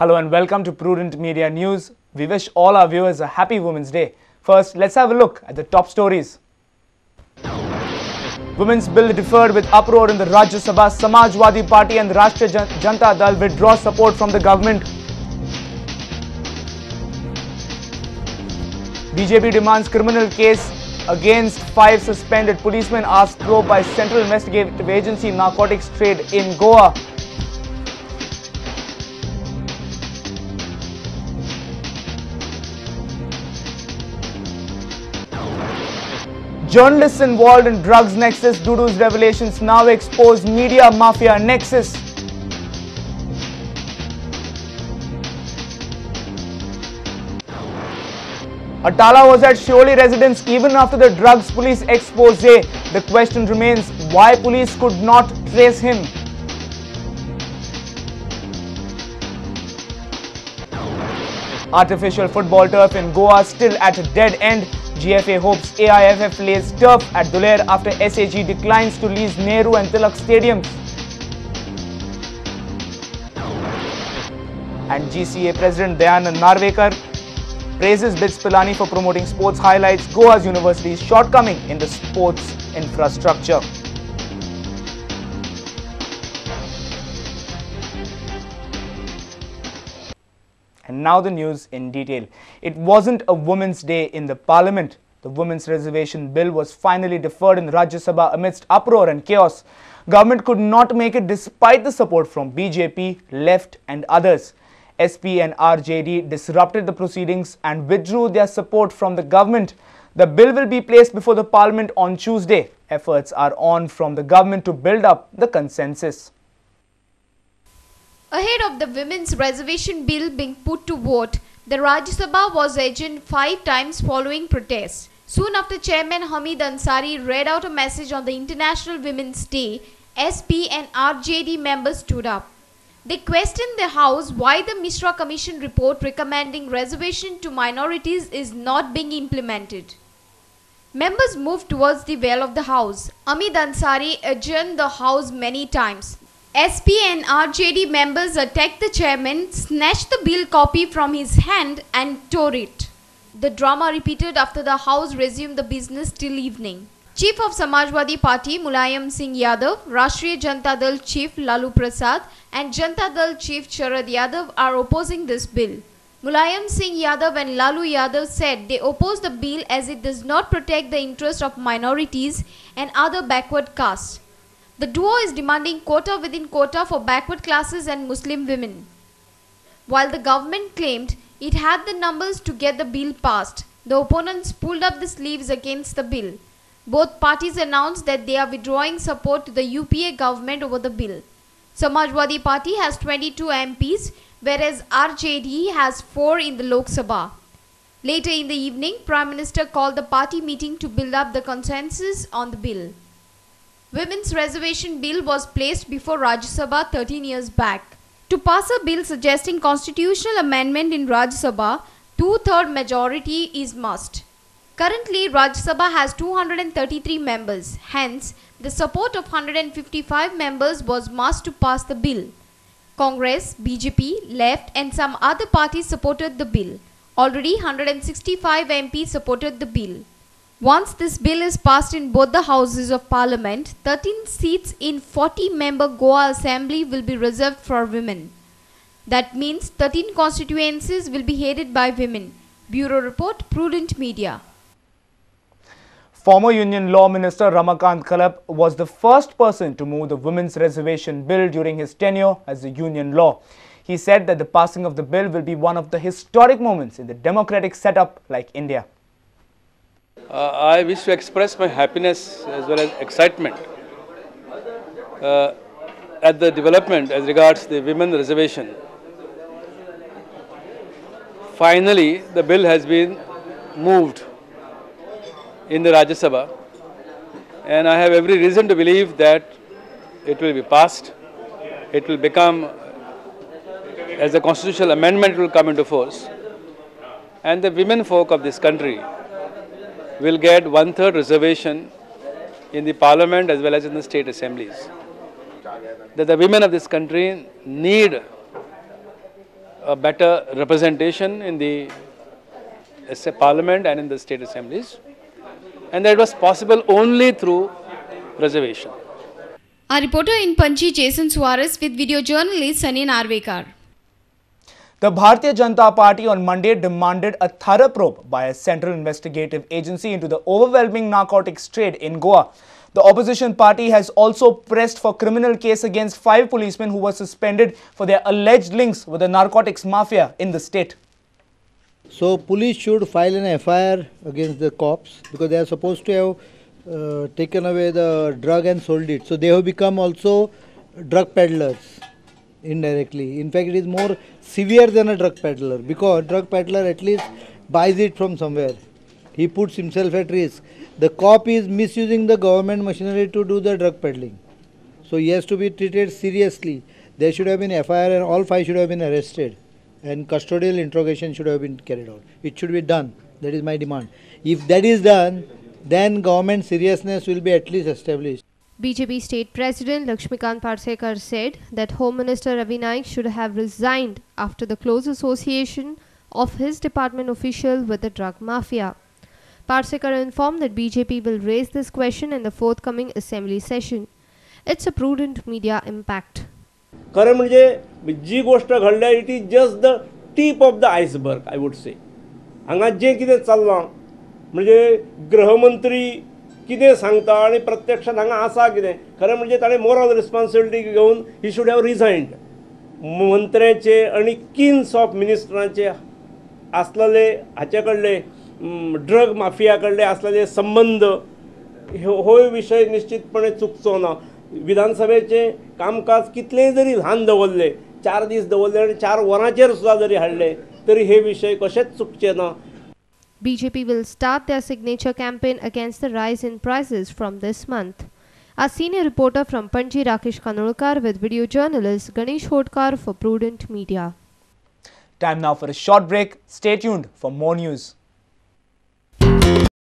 Hello and welcome to Prudent Media News. We wish all our viewers a happy Women's Day. First, let's have a look at the top stories. Women's Bill deferred with uproar in the Rajya Sabha. Samajwadi Party and the Rashtriya Janata Dal withdraw support from the government. BJP demands criminal case against 5 suspended policemen. Asked probe by Central Investigative Agency narcotics trade in Goa. Journalists involved in drugs nexus. Dudu's revelations now expose media mafia nexus. Atala was at Shioli residence even after the drugs police expose. The question remains why police could not trace him. Artificial football turf in Goa still at a dead end. GFA hopes AIFF lays turf at Duler after SAG declines to lease Nehru and Tilak stadiums. And GCA President Dayanand Narvekar praises BITS Pilani for promoting sports, highlights Goa's university's shortcoming in the sports infrastructure. And now the news in detail. It wasn't a Women's Day in the Parliament. The Women's Reservation Bill was finally deferred in Rajya Sabha amidst uproar and chaos. Government could not make it despite the support from BJP, Left and others. SP and RJD disrupted the proceedings and withdrew their support from the government. The bill will be placed before the Parliament on Tuesday. Efforts are on from the government to build up the consensus. Ahead of the Women's Reservation Bill being put to vote, the Rajya Sabha was adjourned 5 times following protests. Soon after Chairman Hamid Ansari read out a message on the International Women's Day, SP and RJD members stood up. They questioned the House why the Mishra Commission report recommending reservation to minorities is not being implemented. Members moved towards the well of the House. Hamid Ansari adjourned the House many times. SP and RJD members attacked the chairman, snatched the bill copy from his hand and tore it. The drama repeated after the House resumed the business till evening. Chief of Samajwadi Party Mulayam Singh Yadav, Rashtriya Janata Dal Chief Lalu Prasad and Janata Dal Chief Sharad Yadav are opposing this bill. Mulayam Singh Yadav and Lalu Yadav said they oppose the bill as it does not protect the interest of minorities and other backward castes. The duo is demanding quota within quota for backward classes and Muslim women. While the government claimed it had the numbers to get the bill passed, the opponents pulled up the sleeves against the bill. Both parties announced that they are withdrawing support to the UPA government over the bill. Samajwadi Party has 22 MPs, whereas RJD has 4 in the Lok Sabha. Later in the evening, Prime Minister called the party meeting to build up the consensus on the bill. Women's Reservation Bill was placed before Rajya Sabha 13 years back. To pass a bill suggesting constitutional amendment in Rajya Sabha, 2/3 majority is must. Currently, Rajya Sabha has 233 members. Hence, the support of 155 members was must to pass the bill. Congress, BJP, Left and some other parties supported the bill. Already 165 MPs supported the bill. Once this bill is passed in both the houses of parliament, 13 seats in 40-member Goa Assembly will be reserved for women. That means 13 constituencies will be headed by women. Bureau Report, Prudent Media. Former Union Law Minister Ramakant Kalap was the first person to move the Women's Reservation Bill during his tenure as the Union Law. He said that the passing of the bill will be one of the historic moments in the democratic setup like India. I wish to express my happiness as well as excitement at the development as regards the women reservation. Finally, the bill has been moved in the Rajya Sabha and I have every reason to believe that it will be passed. It will become, as a constitutional amendment will come into force, and the women folk of this country will get 1/3 reservation in the parliament as well as in the state assemblies. That the women of this country need a better representation in the Parliament and in the state assemblies, and that was possible only through reservation. Our reporter in Panji, Jason Suarez, with video journalist Sunny Narvekar. The Bharatiya Janata Party on Monday demanded a thorough probe by a central investigative agency into the overwhelming narcotics trade in Goa. The opposition party has also pressed for criminal case against 5 policemen who were suspended for their alleged links with the narcotics mafia in the state. So police should file an FIR against the cops because they are supposed to have taken away the drug and sold it. So they have become also drug peddlers indirectly. In fact, it is more severe than a drug peddler because drug peddler at least buys it from somewhere. He puts himself at risk. The cop is misusing the government machinery to do the drug peddling. So he has to be treated seriously. There should have been FIR and all 5 should have been arrested. And custodial interrogation should have been carried out. It should be done. That is my demand. If that is done, then government seriousness will be at least established. BJP State President Lakshmikant Parsekar said that Home Minister Ravi Naik should have resigned after the close association of his department official with the drug mafia. Parsekar informed that BJP will raise this question in the forthcoming assembly session. It's a prudent media impact. खरं म्हणजे जी गोष्ट घडल्या it is just the tip of the iceberg I would say हांगा जें कितें चल्लां म्हणजे गृहमंत्री कितें सांगता आनी प्रत्यक्षात हांगा आसा कितें खरें म्हणजे ताणें मॉरल रिस्पॉन्सिबिलिटी घेवन ही शूड हॅव रिजायन्ड मंत्र्याचे आनी किन्स ऑफ मिनिस्टरांचे आसलेले हाचे कडले ड्रग माफिया कडले आसलेले संबंध हो विशय निश्चितपणे चुकचो ना. विधानसभेचे कामकाज कितलेय जरी ल्हान दवरले 4 दीस दवरले आनी 4 वरांचेर सुद्दां जरी हाडले तरी हे विशय कशेच चुकचे ना. BJP will start their signature campaign against the rise in prices from this month. Our senior reporter from Panji, Rakesh Kanolkar, with video journalist Ganesh Hodkar for Prudent Media. Time now for a short break. Stay tuned for more news.